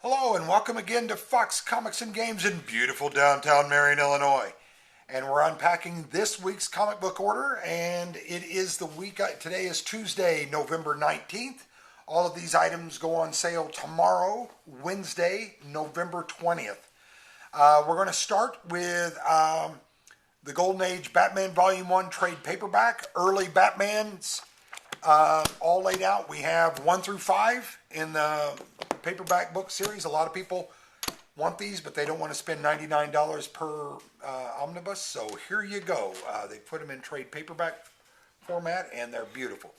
Hello and welcome again to Fox Comics and Games in beautiful downtown Marion, Illinois. And we're unpacking this week's comic book order, and it is the week, today is Tuesday, November 19th. All of these items go on sale tomorrow, Wednesday, November 20th. We're going to start with the Golden Age Batman Volume 1 trade paperback, early Batmans, all laid out. We have 1 through 5 in the paperback book series. A lot of people want these, but they don't want to spend $99 per omnibus. So here you go. They put them in trade paperback format, and they're beautiful.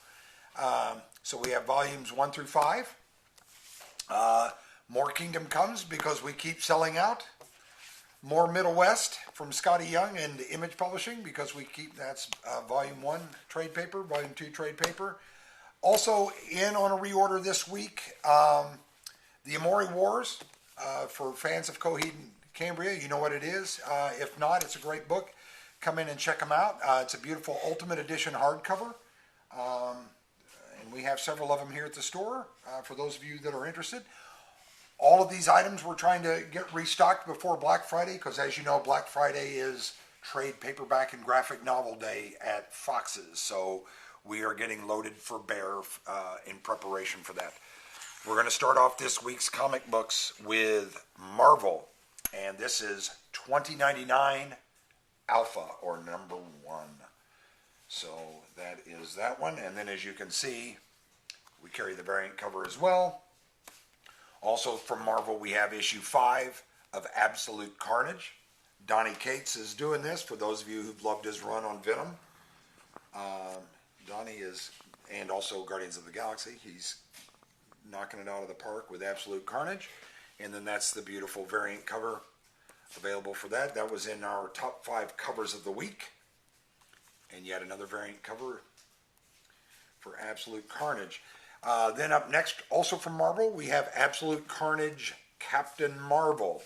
So we have volumes 1 through 5. More Kingdom Comes because we keep selling out. More Middle West from Scotty Young and Image Publishing because we keep, that's volume 1 trade paper, volume 2 trade paper. Also in on a reorder this week, the Amori Wars, for fans of Coheed and Cambria, you know what it is. If not, it's a great book. Come in and check them out. It's a beautiful Ultimate Edition hardcover. And we have several of them here at the store for those of you that are interested. All of these items we're trying to get restocked before Black Friday because, as you know, Black Friday is trade paperback and graphic novel day at Fox's. So we are getting loaded for bear in preparation for that. We're going to start off this week's comic books with Marvel, and this is 2099 Alpha, or number 1. So that is that one, and then as you can see, we carry the variant cover as well. Also from Marvel, we have issue 5 of Absolute Carnage. Donny Cates is doing this, for those of you who've loved his run on Venom. Donny is, and also Guardians of the Galaxy, he's knocking it out of the park with Absolute Carnage. And then that's the beautiful variant cover available for that. That was in our top 5 covers of the week. And yet another variant cover for Absolute Carnage. Then up next, also from Marvel, we have Absolute Carnage Captain Marvel.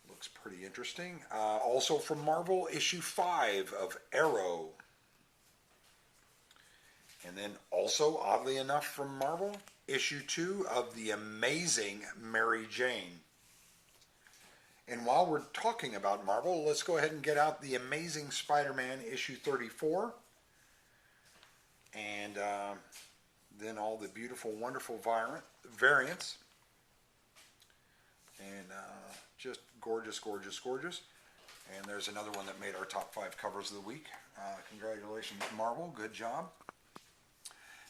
Looks pretty interesting. Also from Marvel, issue 5 of Arrow. And then also, oddly enough, from Marvel, issue 2 of The Amazing Mary Jane. And while we're talking about Marvel, let's go ahead and get out The Amazing Spider-Man issue 34. And then all the beautiful, wonderful variants. And just gorgeous, gorgeous, gorgeous. And there's another one that made our top 5 covers of the week. Congratulations, Marvel. Good job.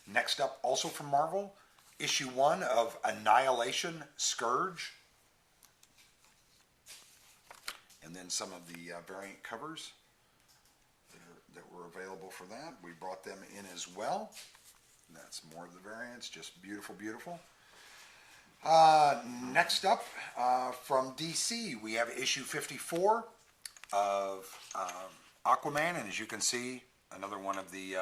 Next up, also from Marvel, issue 1 of Annihilation Scourge. And then some of the variant covers that were available for that. We brought them in as well. That's more of the variants, just beautiful, beautiful. Next up, from DC, we have issue 54 of Aquaman. And as you can see, another one of the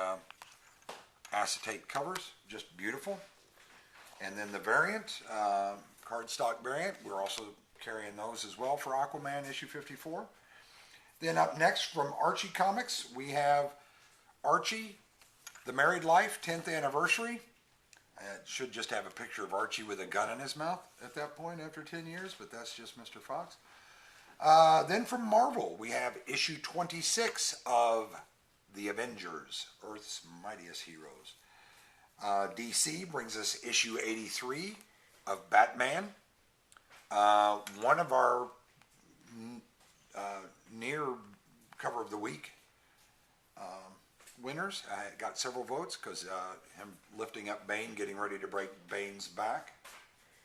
acetate covers, just beautiful. And then the variant, cardstock variant, we're also carrying those as well for Aquaman issue 54. Then up next from Archie Comics, we have Archie, The Married Life 10th Anniversary. It should just have a picture of Archie with a gun in his mouth at that point after 10 years, but that's just Mr. Fox. Then from Marvel, we have issue 26 of The Avengers, Earth's Mightiest Heroes. DC brings us issue 83 of Batman. One of our near cover of the week winners. I got several votes because him lifting up Bane, getting ready to break Bane's back,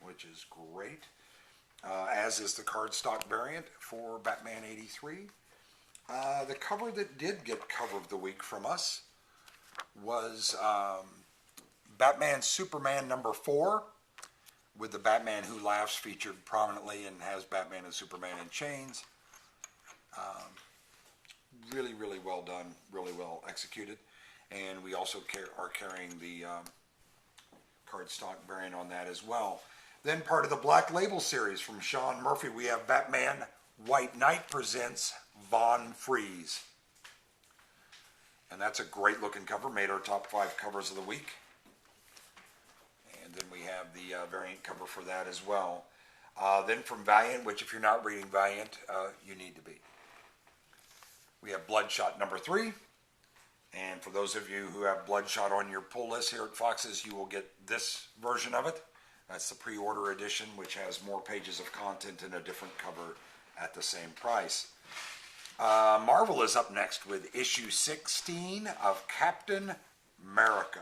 which is great. As is the cardstock variant for Batman 83. The cover that did get cover of the week from us was Batman Superman number 4, with the Batman Who Laughs featured prominently and has Batman and Superman in chains. Really, really well done, really well executed. And we also are carrying the cardstock variant on that as well. Then part of the Black Label series from Sean Murphy, we have Batman White Knight presents Von Freeze. And that's a great looking cover, made our top 5 covers of the week. And And then we have the variant cover for that as well. Then from Valiant, which if you're not reading Valiant, you need to be. We have Bloodshot number 3. And for those of you who have Bloodshot on your pull list here at Fox's, you will get this version of it. That's the pre-order edition, which has more pages of content and a different cover at the same price. Marvel is up next with issue 16 of Captain America.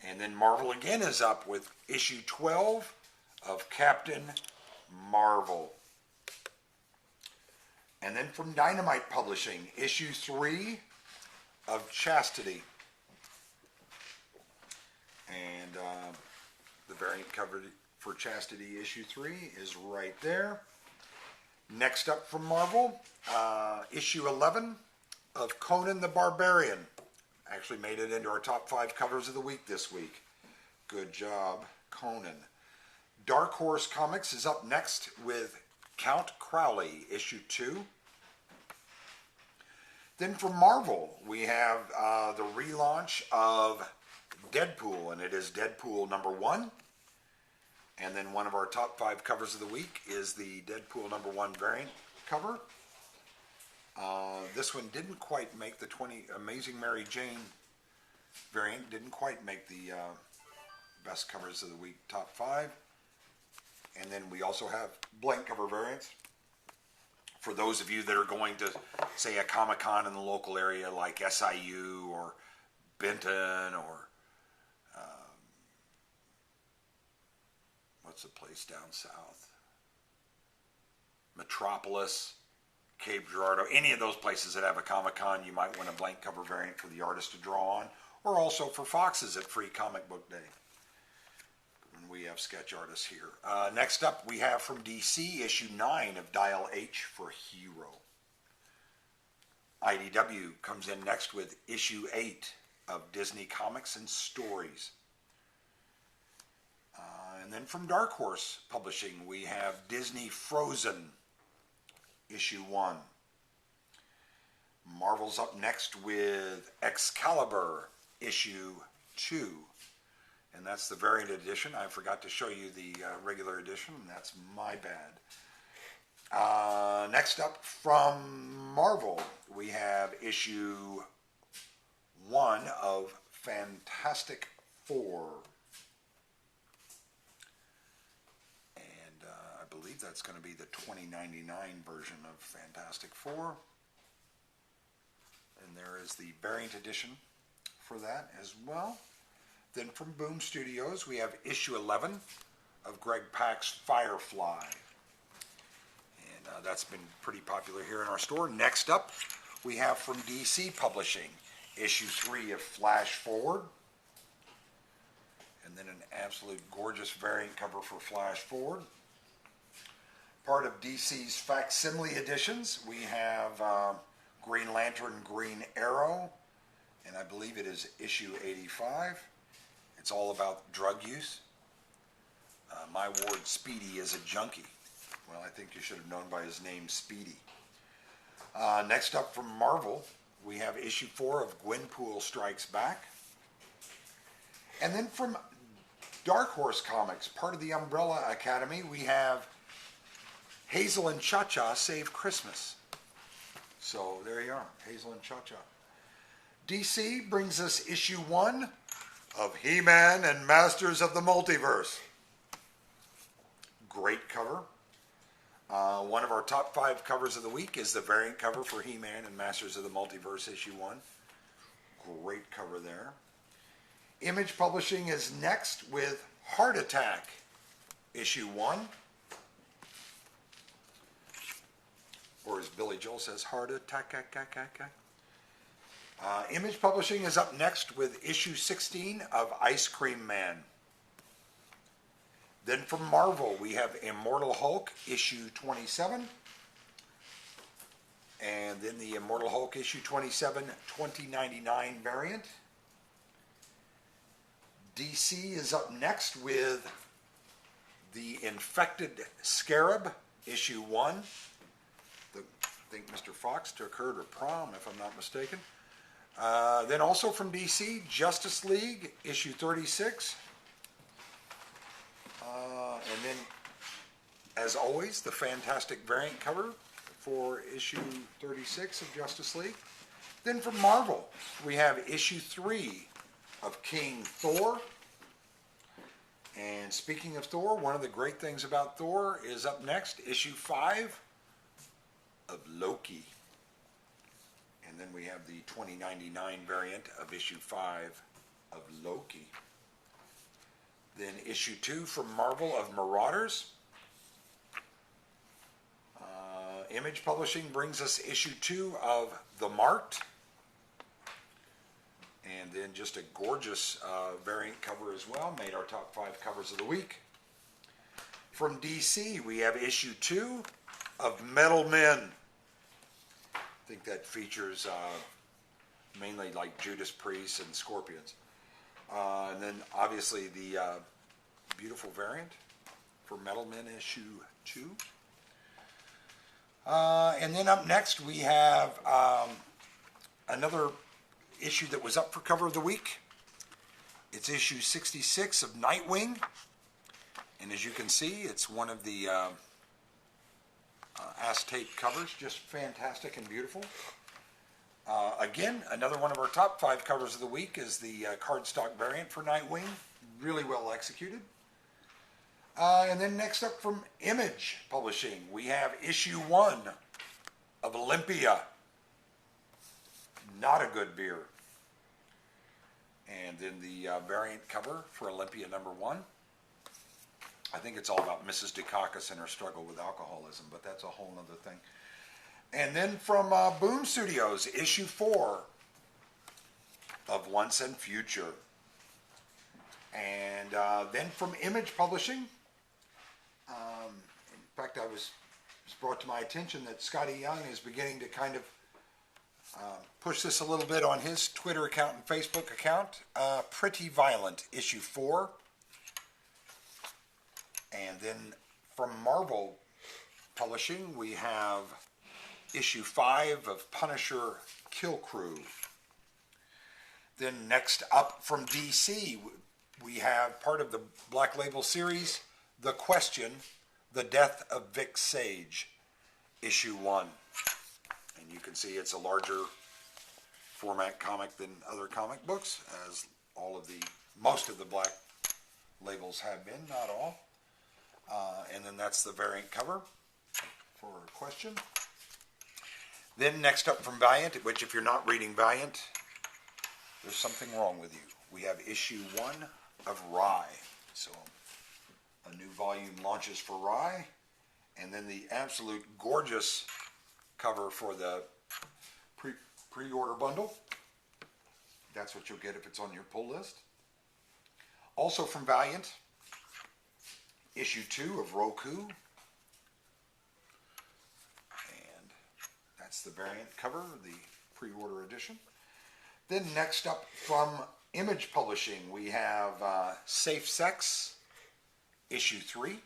And then Marvel again is up with issue 12 of Captain Marvel. And then from Dynamite Publishing, issue 3 of Chastity. And the variant cover for Chastity issue 3 is right there. Next up from Marvel, issue 11 of Conan the Barbarian. Actually made it into our top 5 covers of the week this week. Good job, Conan. Dark Horse Comics is up next with Count Crowley, issue 2. Then from Marvel, we have the relaunch of Deadpool, and it is Deadpool number 1. And then one of our top 5 covers of the week is the Deadpool number 1 variant cover. This one didn't quite make the Amazing Mary Jane variant, didn't quite make the best covers of the week top 5. And then we also have blank cover variants. For those of you that are going to, say, a Comic-Con in the local area like SIU or Benton or what's the place down south? Metropolis, Cape Girardeau, any of those places that have a Comic-Con, you might want a blank cover variant for the artist to draw on, or also for Fox's at Free Comic Book Day. We have sketch artists here. Next up, we have from DC, issue 9 of Dial H for Hero. IDW comes in next with issue 8 of Disney Comics and Stories. And then from Dark Horse Publishing, we have Disney Frozen, issue 1. Marvel's up next with Excalibur, issue 2. And that's the variant edition. I forgot to show you the regular edition, and that's my bad. Next up from Marvel, we have issue 1 of Fantastic Four. And I believe that's going to be the $20.99 version of Fantastic Four. And there is the variant edition for that as well. Then from Boom Studios, we have issue 11 of Greg Pak's Firefly. And that's been pretty popular here in our store. Next up, we have from DC Publishing, issue 3 of Flash Forward. And then an absolute gorgeous variant cover for Flash Forward. Part of DC's facsimile editions, we have Green Lantern, Green Arrow, and I believe it is issue 85. It's all about drug use. My ward, Speedy, is a junkie. Well, I think you should have known by his name, Speedy. Next up from Marvel, we have issue 4 of Gwenpool Strikes Back. And then from Dark Horse Comics, part of the Umbrella Academy, we have Hazel and Cha-Cha Save Christmas. So there you are, Hazel and Cha-Cha. DC brings us issue 1 of He-Man and Masters of the Multiverse. Great cover. One of our top 5 covers of the week is the variant cover for He-Man and Masters of the Multiverse issue 1. Great cover there. Image Publishing is next with Heart Attack issue 1. Or as Billy Joel says, Heart Attack. Image Publishing is up next with issue 16 of Ice Cream Man. Then from Marvel, we have Immortal Hulk, issue 27. And then the Immortal Hulk, issue 27, $20.99 variant. DC is up next with the Infected Scarab, issue 1. I think Mr. Fox took her to prom, if I'm not mistaken. Then also from DC, Justice League, issue 36. And then, as always, the fantastic variant cover for issue 36 of Justice League. Then from Marvel, we have issue 3 of King Thor. And speaking of Thor, one of the great things about Thor is up next, issue 5 of Loki. And then we have the 2099 variant of issue 5 of Loki. Then issue 2 from Marvel of Marauders. Image Publishing brings us issue 2 of The Marked. And then just a gorgeous variant cover as well. Made our top 5 covers of the week. From DC, we have issue 2 of Metal Men. I think that features mainly like Judas Priest and Scorpions. And then obviously the beautiful variant for Metal Men issue 2. And then up next we have another issue that was up for cover of the week. It's issue 66 of Nightwing. And as you can see, it's one of the acetate covers, just fantastic and beautiful. Again, another one of our top 5 covers of the week is the cardstock variant for Nightwing. Really well executed. And then next up from Image Publishing, we have issue 1 of Olympia. Not a good beer. And then the variant cover for Olympia number 1. I think it's all about Mrs. Dukakis and her struggle with alcoholism, but that's a whole other thing. And then from Boom Studios, issue 4 of Once and Future. And then from Image Publishing, in fact, it was brought to my attention that Scotty Young is beginning to kind of push this a little bit on his Twitter account and Facebook account. Pretty Violent, issue 4. And then from Marvel Publishing, we have issue 5 of Punisher Kill Crew. Then next up from DC, we have part of the Black Label series, The Question, The Death of Vic Sage, issue 1. And you can see it's a larger format comic than other comic books, as most of the Black Labels have been, not all. And then that's the variant cover for Question. Then next up from Valiant, which if you're not reading Valiant, there's something wrong with you. We have issue 1 of Rye. So a new volume launches for Rye. And then the absolute gorgeous cover for the pre-order bundle. That's what you'll get if it's on your pull list. Also from Valiant, issue 2 of Roku. And that's the variant cover, the pre-order edition. Then next up from Image Publishing, we have Safe Sex, issue 3.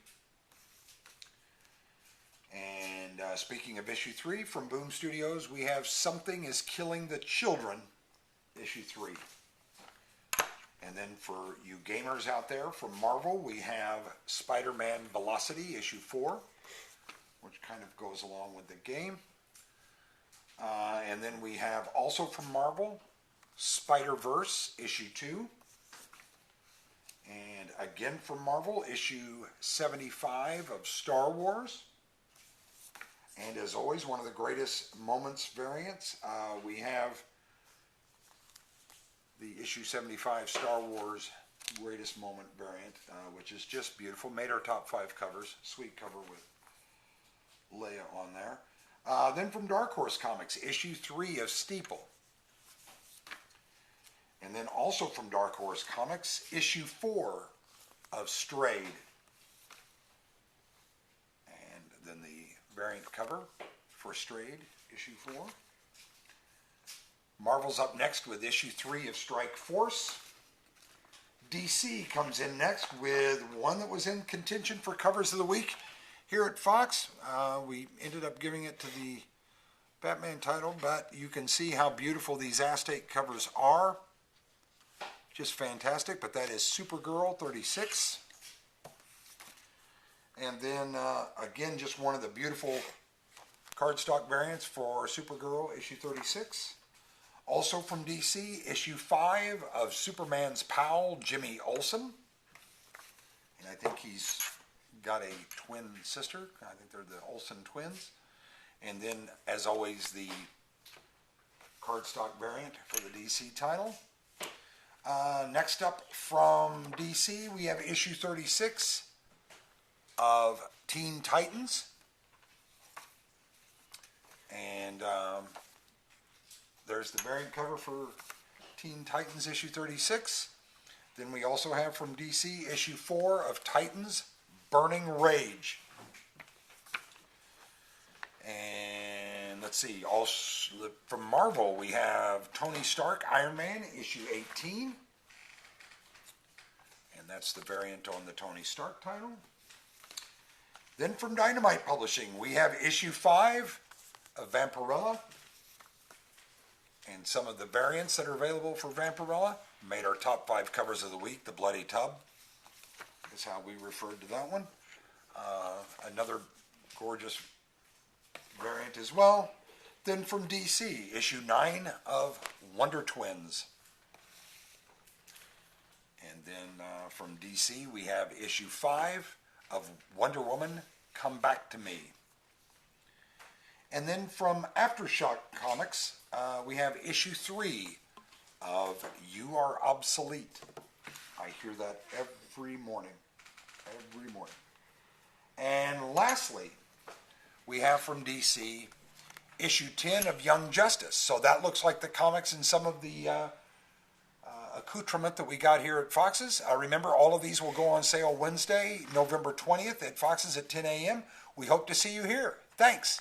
And speaking of issue 3, from Boom Studios, we have Something is Killing the Children, issue 3. And then for you gamers out there, from Marvel, we have Spider-Man Velocity, issue 4, which kind of goes along with the game. And then we have also from Marvel, Spider-Verse, issue 2. And again from Marvel, issue 75 of Star Wars. And as always, one of the greatest moments variants, we have the issue 75 Star Wars greatest moment variant, which is just beautiful. Made our top 5 covers. Sweet cover with Leia on there. Then from Dark Horse Comics, issue 3 of Steeple. And then also from Dark Horse Comics, issue 4 of Strayed. And then the variant cover for Strayed, issue 4. Marvel's up next with issue 3 of Strike Force. DC comes in next with one that was in contention for covers of the week here at Fox. We ended up giving it to the Batman title, but you can see how beautiful these acetate covers are. Just fantastic, but that is Supergirl 36. And then, again, just one of the beautiful cardstock variants for Supergirl issue 36. Also from DC, issue 5 of Superman's pal, Jimmy Olsen. And I think he's got a twin sister. I think they're the Olsen twins. And then, as always, the cardstock variant for the DC title. Next up from DC, we have issue 36 of Teen Titans. And there's the variant cover for Teen Titans issue 36. Then we also have from DC issue 4 of Titans Burning Rage. And let's see, also from Marvel we have Tony Stark Iron Man issue 18. And that's the variant on the Tony Stark title. Then from Dynamite Publishing we have issue 5 of Vampirella. And some of the variants that are available for Vampirella made our top 5 covers of the week. The Bloody Tub is how we referred to that one. Another gorgeous variant as well. Then from DC, issue 9 of Wonder Twins. And then from DC, we have issue 5 of Wonder Woman, Come Back to Me. And then from Aftershock Comics, we have issue 3 of You Are Obsolete. I hear that every morning. Every morning. And lastly, we have from DC issue 10 of Young Justice. So that looks like the comics and some of the accoutrement that we got here at Fox's. Remember, all of these will go on sale Wednesday, November 20th at Fox's at 10 a.m. We hope to see you here. Thanks.